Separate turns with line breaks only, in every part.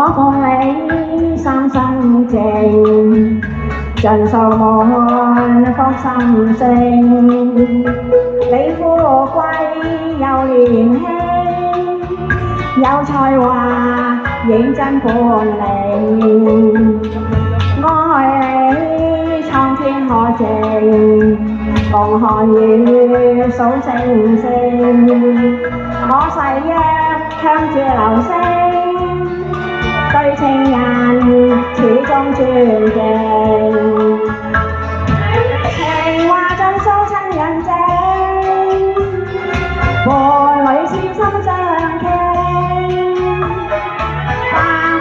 我共你三生情，盡數滿福心聲。你富貴又年輕，有才華認真本領。我愛你蒼天可證，共看雨數星星。我誓約向住流星，對情人始終尊敬。情話盡數親人證，伴侶痴心相傾。白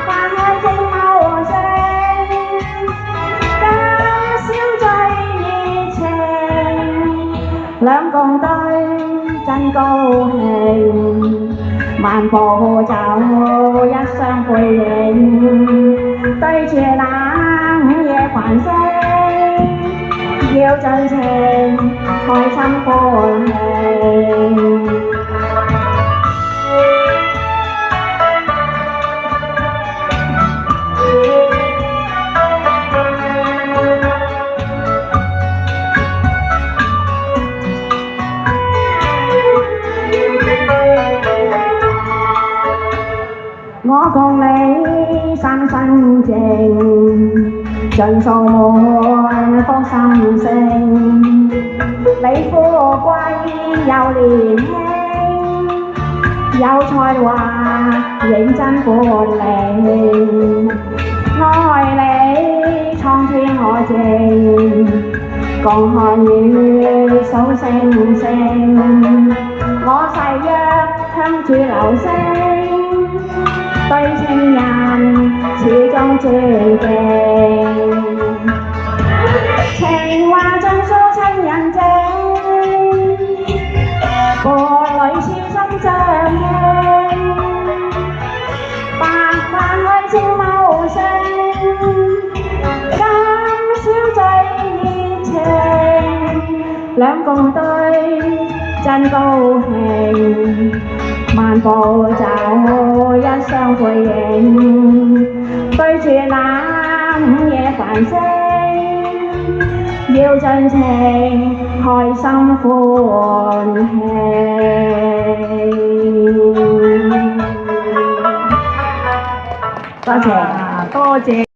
髮開正茂盛，今宵最熱情。兩共對真高興，漫步走一雙背影，對住那午夜繁星，要盡情開心歡慶。我共你三生情，盡數滿福心聲。你富貴又年輕，有才華認真本領。我愛你蒼天可證，共看雨數星星。我誓約向住流星，對情人始終尊敬。情話盡數親人證，伴侶痴心相傾。白髮開正茂盛，今宵最熱情。兩共對真高興，漫步走一雙背影，對住那午夜繁星，要盡情開心歡慶。多謝。